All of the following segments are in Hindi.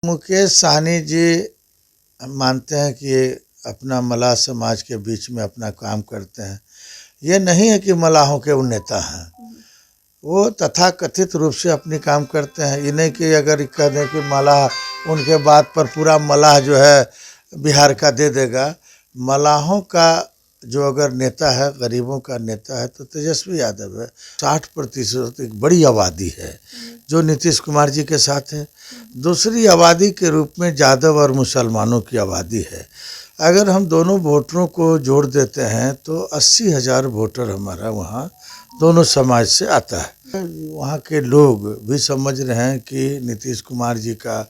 मुकेश साहनी जी हम मानते हैं कि ये अपना मलाह समाज के बीच में अपना काम करते हैं। ये नहीं है कि मलाहों के वो नेता हैं, वो तथाकथित रूप से अपनी काम करते हैं। ये नहीं कि अगर कह दें कि मलाह उनके बात पर पूरा मलाह जो है बिहार का दे देगा। मलाहों का जो अगर नेता है, गरीबों का नेता है तो तेजस्वी यादव है। 60% एक बड़ी आबादी है जो नीतीश कुमार जी के साथ है। दूसरी आबादी के रूप में यादव और मुसलमानों की आबादी है। अगर हम दोनों वोटरों को जोड़ देते हैं तो 80,000 वोटर हमारा वहाँ दोनों समाज से आता है। वहाँ के लोग भी समझ रहे हैं कि नीतीश कुमार जी का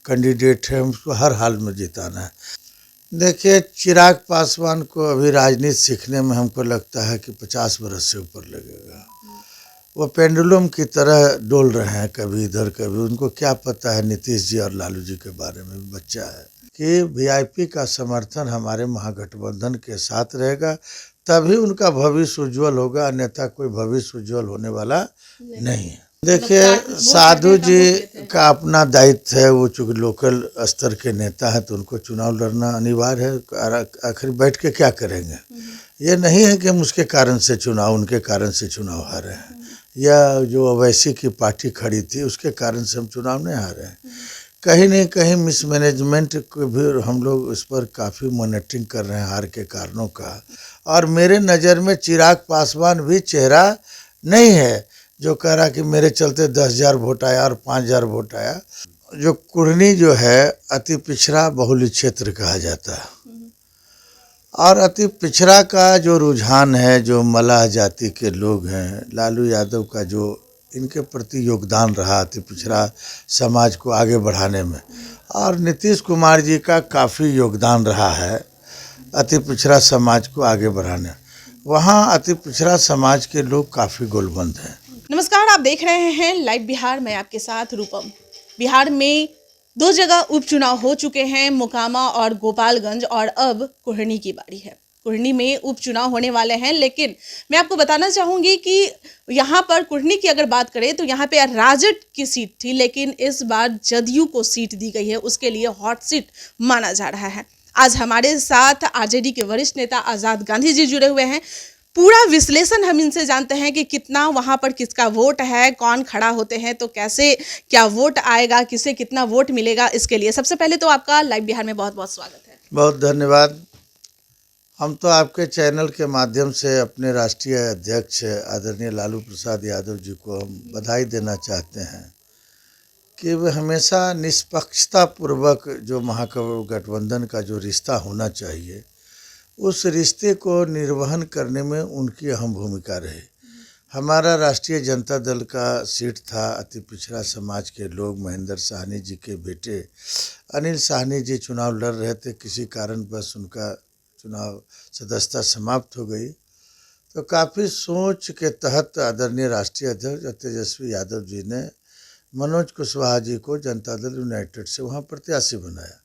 कैंडिडेट है, उसको हर हाल में जिताना है। देखिए, चिराग पासवान को अभी राजनीति सीखने में हमको लगता है कि 50 बरस से ऊपर लगेगा। वो पेंडुलम की तरह डोल रहे हैं, कभी इधर कभी। उनको क्या पता है नीतीश जी और लालू जी के बारे में, बच्चा है कि वीआईपी का समर्थन हमारे महागठबंधन के साथ रहेगा, तभी उनका भविष्य उज्जवल होगा, अन्यथा कोई भविष्य उज्जवल होने वाला नहीं है। देखिए, साधु जी का अपना दायित्व है। वो चूँकि लोकल स्तर के नेता हैं तो उनको चुनाव लड़ना अनिवार्य है। आखिर बैठ के क्या करेंगे? ये नहीं है कि हम उसके कारण से चुनाव, उनके कारण से चुनाव हारे हैं, या जो ओवैसी की पार्टी खड़ी थी उसके कारण से हम चुनाव नहीं हारे हैं। कहीं नहीं कहीं मिसमैनेजमेंट को भी हम लोग उस पर काफ़ी मॉनिटरिंग कर रहे हैं, हार के कारणों का। और मेरे नज़र में चिराग पासवान भी चेहरा नहीं है जो कह रहा कि मेरे चलते 10,000 वोट आया और 5,000 वोट आया। जो कुढ़नी जो है अति पिछड़ा बहुल क्षेत्र कहा जाता है, और अति पिछड़ा का जो रुझान है, जो मलाह जाति के लोग हैं, लालू यादव का जो इनके प्रति योगदान रहा अति पिछड़ा समाज को आगे बढ़ाने में, और नीतीश कुमार जी का काफ़ी योगदान रहा है अति पिछड़ा समाज को आगे बढ़ाने। वहाँ अति पिछड़ा समाज के लोग काफ़ी गोलबंद हैं। नमस्कार, आप देख रहे हैं लाइव बिहार। मैं आपके साथ रूपम। बिहार में 2 जगह उपचुनाव हो चुके हैं, मोकामा और गोपालगंज, और अब कुढ़नी की बारी है। कुढ़नी में उपचुनाव होने वाले हैं, लेकिन मैं आपको बताना चाहूँगी कि यहाँ पर कुढ़नी की अगर बात करें तो यहाँ पे राजद की सीट थी, लेकिन इस बार जदयू को सीट दी गई है। उसके लिए हॉट सीट माना जा रहा है। आज हमारे साथ आरजेडी के वरिष्ठ नेता आज़ाद गांधी जी जुड़े हुए हैं। पूरा विश्लेषण हम इनसे जानते हैं कि कितना वहाँ पर किसका वोट है, कौन खड़ा होते हैं, तो कैसे क्या वोट आएगा, किसे कितना वोट मिलेगा। इसके लिए सबसे पहले तो आपका लाइव बिहार में बहुत बहुत स्वागत है। बहुत धन्यवाद। हम तो आपके चैनल के माध्यम से अपने राष्ट्रीय अध्यक्ष आदरणीय लालू प्रसाद यादव जी को हम बधाई देना चाहते हैं कि वे हमेशा निष्पक्षता पूर्वक जो महागठबंधन का जो रिश्ता होना चाहिए, उस रिश्ते को निर्वहन करने में उनकी अहम भूमिका रही। हमारा राष्ट्रीय जनता दल का सीट था अति पिछड़ा समाज के लोग। महेंद्र साहनी जी के बेटे अनिल साहनी जी चुनाव लड़ रहे थे, किसी कारणवश उनका चुनाव सदस्यता समाप्त हो गई। तो काफ़ी सोच के तहत आदरणीय राष्ट्रीय अध्यक्ष तेजस्वी यादव जी ने मनोज कुशवाहा जी को जनता दल यूनाइटेड से वहाँ प्रत्याशी बनाया।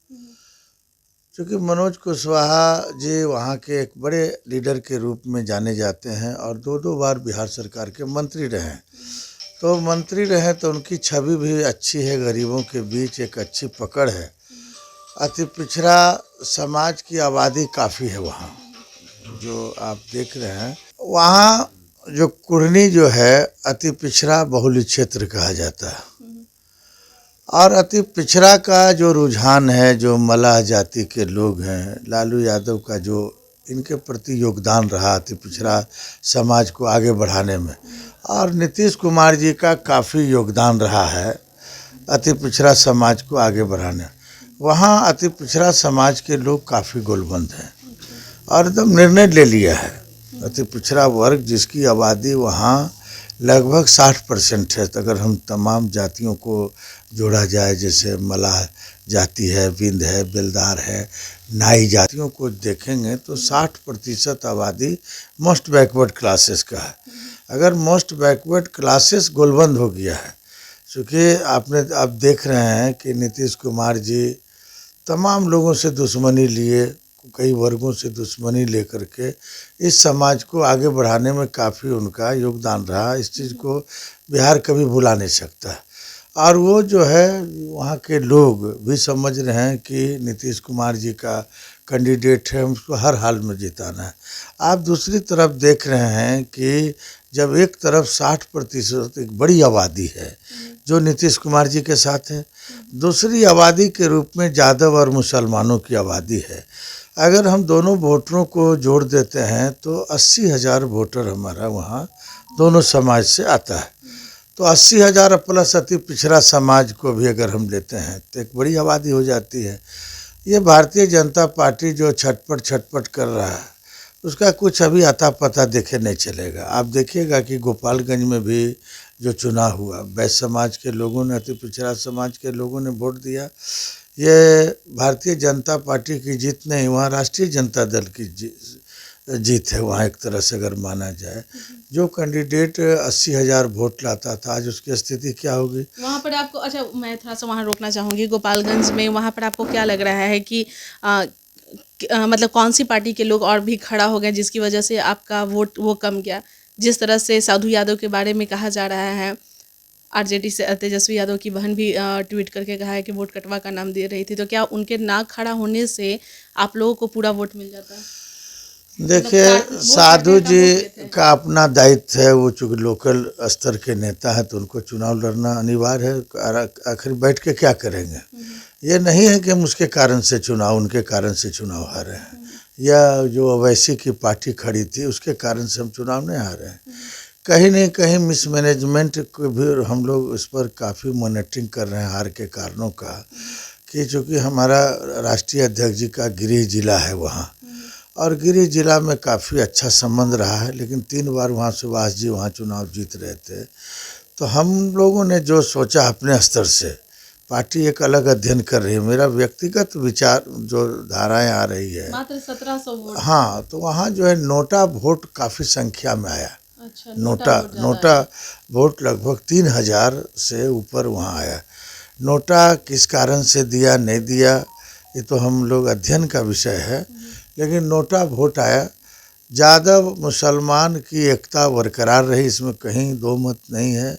क्योंकि मनोज कुशवाहा जी वहाँ के एक बड़े लीडर के रूप में जाने जाते हैं और 2 बार बिहार सरकार के मंत्री रहे। तो मंत्री रहे तो उनकी छवि भी अच्छी है, गरीबों के बीच एक अच्छी पकड़ है। अति पिछड़ा समाज की आबादी काफ़ी है वहाँ, जो आप देख रहे हैं। वहाँ जो कुढ़नी जो है अति पिछड़ा बहुल क्षेत्र कहा जाता है, और अति पिछड़ा का जो रुझान है, जो मलाह जाति के लोग हैं, लालू यादव का जो इनके प्रति योगदान रहा अति पिछड़ा समाज को आगे बढ़ाने में, और नीतीश कुमार जी का काफ़ी योगदान रहा है अति पिछड़ा समाज को आगे बढ़ाने। वहाँ अति पिछड़ा समाज के लोग काफ़ी गोलबंद हैं और एकदम निर्णय ले लिया है। अति पिछड़ा वर्ग जिसकी आबादी वहाँ लगभग 60% है। तो अगर हम तमाम जातियों को जोड़ा जाए, जैसे मलाह जाति है, विंध है, बेलदार है, नाई जातियों को देखेंगे तो 60% आबादी मोस्ट बैकवर्ड क्लासेस का है। अगर मोस्ट बैकवर्ड क्लासेस गोलबंद हो गया है, चूँकि आप देख रहे हैं कि नीतीश कुमार जी तमाम लोगों से दुश्मनी लिए, कई वर्गों से दुश्मनी लेकर के इस समाज को आगे बढ़ाने में काफ़ी उनका योगदान रहा। इस चीज़ को बिहार कभी भुला नहीं सकता। और वो जो है वहाँ के लोग भी समझ रहे हैं कि नीतीश कुमार जी का कैंडिडेट है, उसको हर हाल में जिताना है। आप दूसरी तरफ देख रहे हैं कि जब एक तरफ 60% एक बड़ी आबादी है जो नीतीश कुमार जी के साथ है, दूसरी आबादी के रूप में यादव और मुसलमानों की आबादी है। अगर हम दोनों वोटरों को जोड़ देते हैं तो 80,000 वोटर हमारा वहाँ दोनों समाज से आता है। तो 80,000 प्लस अति पिछड़ा समाज को भी अगर हम लेते हैं तो एक बड़ी आबादी हो जाती है। ये भारतीय जनता पार्टी जो छटपट छटपट कर रहा है उसका कुछ अभी अता पता देखे नहीं चलेगा। आप देखिएगा कि गोपालगंज में भी जो चुनाव हुआ, वैश्य समाज के लोगों ने, अति पिछड़ा समाज के लोगों ने वोट दिया। ये भारतीय जनता पार्टी की जीत नहीं, वहाँ राष्ट्रीय जनता दल की जीत है वहाँ, एक तरह से अगर माना जाए। जो कैंडिडेट 80,000 वोट लाता था, आज उसकी स्थिति क्या होगी? वहाँ पर आपको, अच्छा मैं थोड़ा सा वहाँ रोकना चाहूँगी, गोपालगंज में वहाँ पर आपको क्या लग रहा है कि मतलब कौन सी पार्टी के लोग और भी खड़ा हो गए जिसकी वजह से आपका वोट वो कम गया? जिस तरह से साधु यादव के बारे में कहा जा रहा है, आरजेडी से तेजस्वी यादव की बहन भी ट्वीट करके कहा है कि वोट कटवा का नाम दे रही थी, तो क्या उनके ना खड़ा होने से आप लोगों को पूरा वोट मिल जाता है? देखिए, साधु जी का अपना दायित्व है, वो चूँकि लोकल स्तर के नेता हैं तो उनको चुनाव लड़ना अनिवार्य है। आखिर बैठ के क्या करेंगे? ये नहीं है कि हम उसके कारण से चुनाव, उनके कारण से चुनाव हारे हैं, या जो ओवैसी की पार्टी खड़ी थी उसके कारण से हम चुनाव नहीं हारे हैं। कहीं नहीं कहीं मिसमैनेजमेंट को भी हम लोग इस पर काफ़ी मॉनिटरिंग कर रहे हैं हार के कारणों का, कि चूँकि हमारा राष्ट्रीय अध्यक्ष जी का गृह जिला है वहाँ, और गिरिडीह जिला में काफ़ी अच्छा संबंध रहा है, लेकिन 3 बार वहाँ सुभाष जी वहाँ चुनाव जीत रहे थे। तो हम लोगों ने जो सोचा अपने स्तर से, पार्टी एक अलग अध्ययन कर रही है, मेरा व्यक्तिगत विचार जो धाराएं आ रही है, मात्र 1700 वोट। हाँ, तो वहाँ जो है नोटा वोट काफ़ी संख्या में आया। अच्छा, नोटा वोट लगभग 3,000 से ऊपर वहाँ आया। नोटा किस कारण से दिया नहीं दिया ये तो हम लोग अध्ययन का विषय है, लेकिन नोटा वोट आया। यादव मुसलमान की एकता बरकरार रही, इसमें कहीं दो मत नहीं है।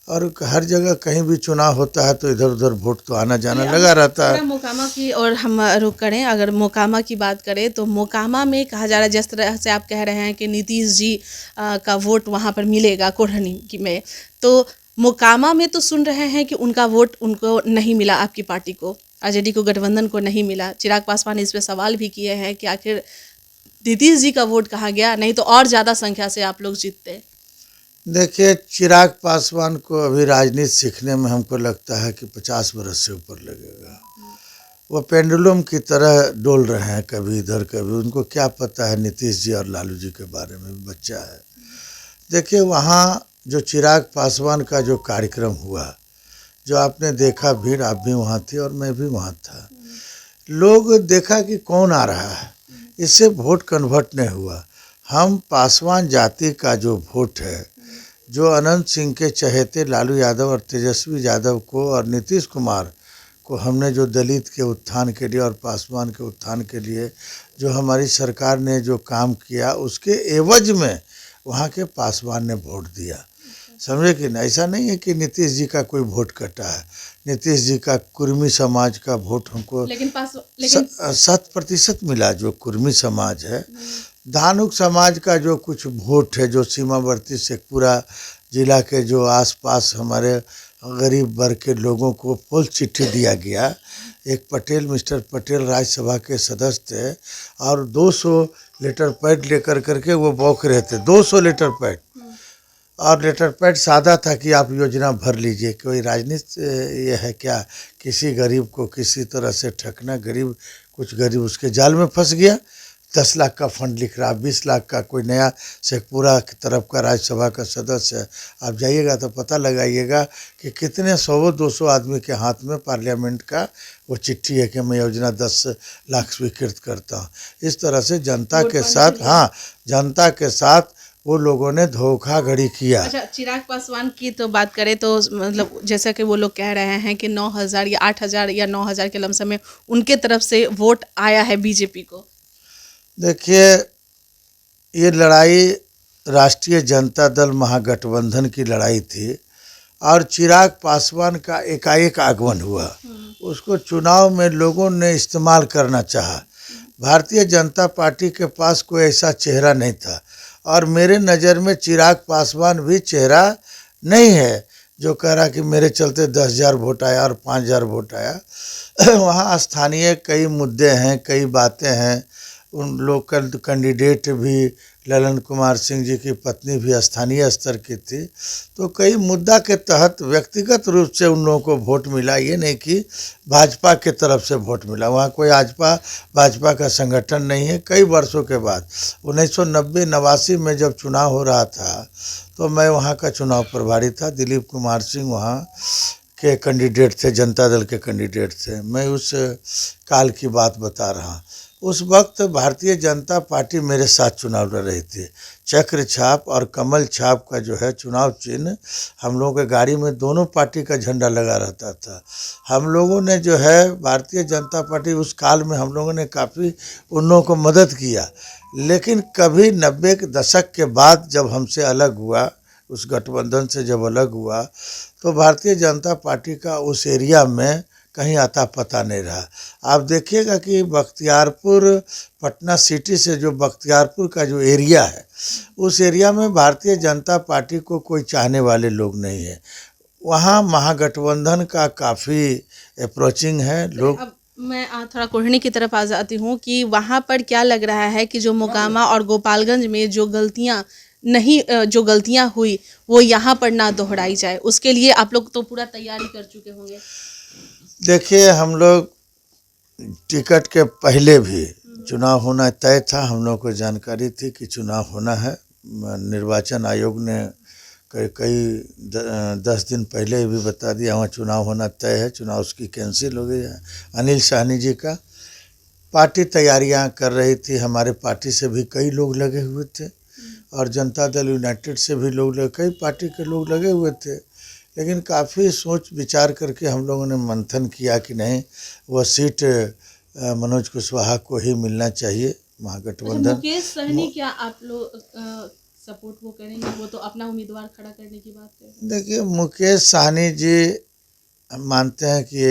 और हर जगह कहीं भी चुनाव होता है तो इधर उधर वोट तो आना जाना लगा रहता है। मोकामा की और हम रुक करें, अगर मोकामा की बात करें तो मोकामा में कहा जा रहा है, जिस तरह से आप कह रहे हैं कि नीतीश जी का वोट वहाँ पर मिलेगा कोढ़नी में, तो मोकामा में तो सुन रहे हैं कि उनका वोट उनको नहीं मिला, आपकी पार्टी को, आरजेडी को, गठबंधन को नहीं मिला। चिराग पासवान इस पर सवाल भी किए हैं कि आखिर नीतीश जी का वोट कहाँ गया, नहीं तो और ज़्यादा संख्या से आप लोग जीतते। देखिए, चिराग पासवान को अभी राजनीति सीखने में हमको लगता है कि 50 बरस से ऊपर लगेगा। वो पेंडुलम की तरह डोल रहे हैं, कभी इधर कभी, उनको क्या पता है नीतीश जी और लालू जी के बारे में, बच्चा है। देखिए, वहाँ जो चिराग पासवान का जो कार्यक्रम हुआ, जो आपने देखा भीड़, आप भी वहाँ थी और मैं भी वहाँ था, लोग देखा कि कौन आ रहा है, इससे वोट कन्वर्ट नहीं हुआ। हम पासवान जाति का जो वोट है, जो अनंत सिंह के चहेते लालू यादव और तेजस्वी यादव को और नीतीश कुमार को हमने जो दलित के उत्थान के लिए और पासवान के उत्थान के लिए जो हमारी सरकार ने जो काम किया, उसके एवज में वहाँ के पासवान ने वोट दिया, समझे कि नहीं? ऐसा नहीं है कि नीतीश जी का कोई वोट कटा है। नीतीश जी का कुर्मी समाज का वोट हमको 100% मिला, जो कुर्मी समाज है। धानुक समाज का जो कुछ वोट है, जो सीमावर्ती शेखपुरा जिला के जो आसपास हमारे गरीब वर्ग के लोगों को फुल चिट्ठी दिया गया। एक पटेल, मिस्टर पटेल राज्यसभा के सदस्य थे और 200 लेटर पैड लेकर करके वो बौख रहे थे, 200 लेटर पैड, और लेटर पैड सादा था कि आप योजना भर लीजिए। कोई राजनीति ये है क्या, किसी गरीब को किसी तरह से ठगना? गरीब, कुछ गरीब उसके जाल में फंस गया। 10 लाख का फंड लिख रहा, 20 लाख का कोई नया शेखपुरा की तरफ का राज्यसभा का सदस्य है। आप जाइएगा तो पता लगाइएगा कि कितने 100-200 आदमी के हाथ में पार्लियामेंट का वो चिट्ठी है कि मैं योजना 10 लाख स्वीकृत करता हूँ। इस तरह से जनता के साथ, हाँ, जनता के साथ वो लोगों ने धोखाधड़ी किया। अच्छा, चिराग पासवान की तो बात करें तो मतलब जैसा कि वो लोग कह रहे हैं कि 9,000 या 8,000 या 9,000 के लमसम में उनके तरफ से वोट आया है बीजेपी को। देखिए, ये लड़ाई राष्ट्रीय जनता दल महागठबंधन की लड़ाई थी और चिराग पासवान का एकाएक आगमन हुआ। उसको चुनाव में लोगों ने इस्तेमाल करना चाहा। भारतीय जनता पार्टी के पास कोई ऐसा चेहरा नहीं था और मेरे नज़र में चिराग पासवान भी चेहरा नहीं है जो कह रहा कि मेरे चलते 10,000 वोट आया और 5,000 वोट आया। वहाँ स्थानीय कई मुद्दे हैं, कई बातें हैं। उन लोकल कैंडिडेट भी ललन कुमार सिंह जी की पत्नी भी स्थानीय स्तर की थी, तो कई मुद्दा के तहत व्यक्तिगत रूप से उन लोगों को वोट मिला। ये नहीं कि भाजपा के तरफ से वोट मिला। वहाँ कोई भाजपा का संगठन नहीं है। कई वर्षों के बाद 1990-89 में जब चुनाव हो रहा था तो मैं वहाँ का चुनाव प्रभारी था। दिलीप कुमार सिंह वहाँ के कैंडिडेट थे, जनता दल के कैंडिडेट थे। मैं उस काल की बात बता रहा। उस वक्त भारतीय जनता पार्टी मेरे साथ चुनाव लड़ रही थी। चक्र छाप और कमल छाप का जो है चुनाव चिन्ह हम लोगों के गाड़ी में दोनों पार्टी का झंडा लगा रहता था। हम लोगों ने जो है भारतीय जनता पार्टी उस काल में हम लोगों ने काफ़ी उन लोगों को मदद किया। लेकिन कभी 90 के दशक के बाद जब हमसे अलग हुआ, उस गठबंधन से जब अलग हुआ, तो भारतीय जनता पार्टी का उस एरिया में कहीं आता पता नहीं रहा। आप देखिएगा कि बख्तियारपुर, पटना सिटी से जो बख्तियारपुर का जो एरिया है, उस एरिया में भारतीय जनता पार्टी को कोई चाहने वाले लोग नहीं है। वहाँ महागठबंधन का काफ़ी अप्रोचिंग है लोग। अब मैं थोड़ा कोहिनी की तरफ आ जाती हूँ कि वहाँ पर क्या लग रहा है कि जो मोकामा और गोपालगंज में जो गलतियाँ हुई वो यहाँ पर ना दोहराई जाए, उसके लिए आप लोग तो पूरा तैयारी कर चुके होंगे। देखिए, हम लोग टिकट के पहले भी चुनाव होना तय था। हम लोग को जानकारी थी कि चुनाव होना है। निर्वाचन आयोग ने कई 10 दिन पहले भी बता दिया वहाँ चुनाव होना तय है। चुनाव उसकी कैंसिल हो गई है। अनिल साहनी जी का पार्टी तैयारियां कर रही थी। हमारे पार्टी से भी कई लोग लगे हुए थे और जनता दल यूनाइटेड से भी कई पार्टी के लोग लगे हुए थे। लेकिन काफ़ी सोच विचार करके हम लोगों ने मंथन किया कि नहीं, वह सीट मनोज कुशवाहा को ही मिलना चाहिए। महागठबंधन मुकेश सहनी क्या आप लोग सपोर्ट वो करेंगे? वो तो अपना उम्मीदवार खड़ा करने की बात कर रहे हैं। देखिए, मुकेश सहनी जी मानते हैं कि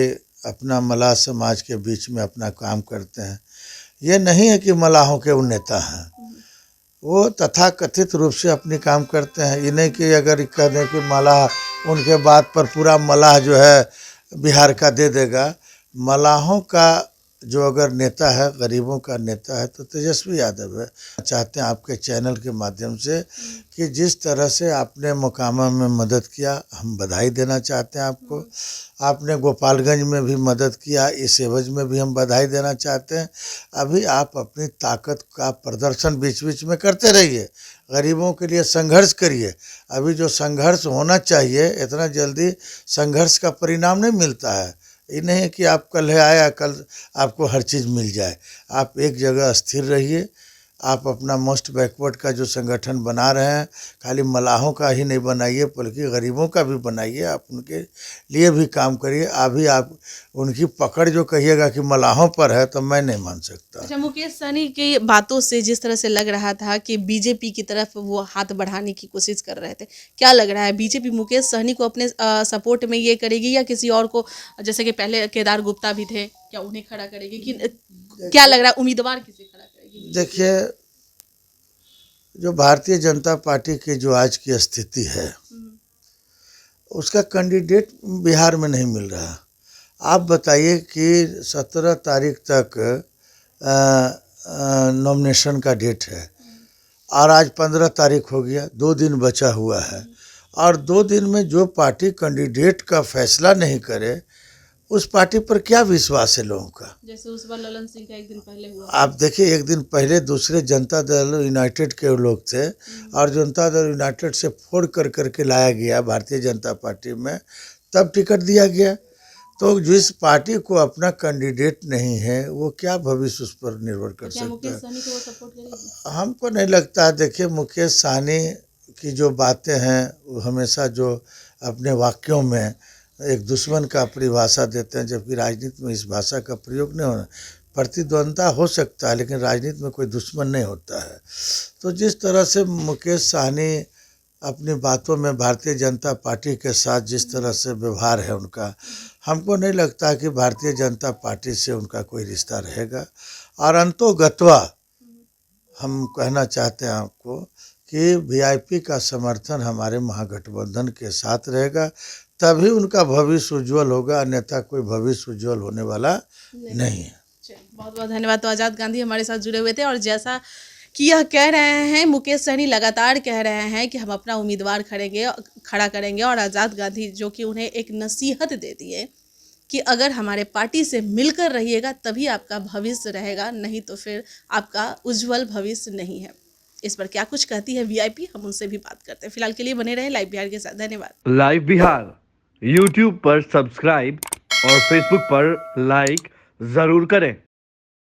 अपना मलाह समाज के बीच में अपना काम करते हैं। ये नहीं है कि मलाहों के वो नेता हैं। वो तथाकथित रूप से अपनी काम करते हैं। ये नहीं कि अगर कह दें कि मलाह, उनके बात पर पूरा मलाह जो है बिहार का दे देगा। मलाहों का जो अगर नेता है, गरीबों का नेता है, तो तेजस्वी यादव है। चाहते हैं आपके चैनल के माध्यम से कि जिस तरह से आपने मोकामा में मदद किया, हम बधाई देना चाहते हैं आपको। आपने गोपालगंज में भी मदद किया, इस एवज में भी हम बधाई देना चाहते हैं। अभी आप अपनी ताकत का प्रदर्शन बीच बीच में करते रहिए, गरीबों के लिए संघर्ष करिए। अभी जो संघर्ष होना चाहिए, इतना जल्दी संघर्ष का परिणाम नहीं मिलता है। ये नहीं है कि आप कल है आया, कल आपको हर चीज़ मिल जाए। आप एक जगह स्थिर रहिए। आप अपना मोस्ट बैकवर्ड का जो संगठन बना रहे हैं, खाली मलाहों का ही नहीं बनाइए बल्कि गरीबों का भी बनाइए। आप उनके लिए भी काम करिए। अभी आप उनकी पकड़ जो कहिएगा कि मलाहों पर है, तो मैं नहीं मान सकता। अच्छा, मुकेश सहनी की बातों से जिस तरह से लग रहा था कि बीजेपी की तरफ वो हाथ बढ़ाने की कोशिश कर रहे थे, क्या लग रहा है बीजेपी मुकेश सहनी को अपने सपोर्ट में ये करेगी या किसी और को, जैसे कि पहले केदार गुप्ता भी थे, क्या उन्हें खड़ा करेगी? कि क्या लग रहा है उम्मीदवार किसे खड़ा करेगी? देखिए, जो भारतीय जनता पार्टी की जो आज की स्थिति है, उसका कैंडिडेट बिहार में नहीं मिल रहा। आप बताइए कि 17 तारीख तक नॉमिनेशन का डेट है और आज 15 तारीख हो गया। 2 दिन बचा हुआ है और 2 दिन में जो पार्टी कैंडिडेट का फैसला नहीं करे, उस पार्टी पर क्या विश्वास है लोगों का? जैसे उस बार ललन सिंह का एक दिन पहले हुआ। आप देखिए, एक दिन पहले दूसरे जनता दल यूनाइटेड के लोग थे और जनता दल यूनाइटेड से फोड़ कर करके लाया गया भारतीय जनता पार्टी में, तब टिकट दिया गया। तो जिस पार्टी को अपना कैंडिडेट नहीं है, वो क्या भविष्य उस पर निर्भर कर सकता मुकेश है? सहनी को वो सपोर्ट करेगी? हमको नहीं लगता है। देखिए, मुकेश सहनी की जो बातें हैं, वो हमेशा जो अपने वाक्यों में एक दुश्मन का परिभाषा देते हैं, जबकि राजनीति में इस भाषा का प्रयोग नहीं होना। प्रतिद्वंद्विता हो सकता है, लेकिन राजनीति में कोई दुश्मन नहीं होता है। तो जिस तरह से मुकेश सहनी अपनी बातों में भारतीय जनता पार्टी के साथ जिस तरह से व्यवहार है उनका, हमको नहीं लगता कि भारतीय जनता पार्टी से उनका कोई रिश्ता रहेगा। और अंतोगत्वा हम कहना चाहते हैं आपको कि वीआईपी का समर्थन हमारे महागठबंधन के साथ रहेगा, तभी उनका भविष्य उज्जवल होगा, अन्यथा कोई भविष्य उज्जवल होने वाला नहीं है। बहुत बहुत धन्यवाद। तो आज़ाद गांधी हमारे साथ जुड़े हुए थे और जैसा कि यह कह रहे हैं, मुकेश सहनी लगातार कह रहे हैं कि हम अपना उम्मीदवार खड़ा करेंगे और आज़ाद गांधी जो कि उन्हें एक नसीहत देती है कि अगर हमारे पार्टी से मिलकर रहिएगा तभी आपका भविष्य रहेगा, नहीं तो फिर आपका उज्जवल भविष्य नहीं है। इस पर क्या कुछ कहती है वीआईपी, हम उनसे भी बात करते हैं। फिलहाल के लिए बने रहें लाइव बिहार के साथ। धन्यवाद। लाइव बिहार यूट्यूब पर सब्सक्राइब और फेसबुक पर लाइक जरूर करें।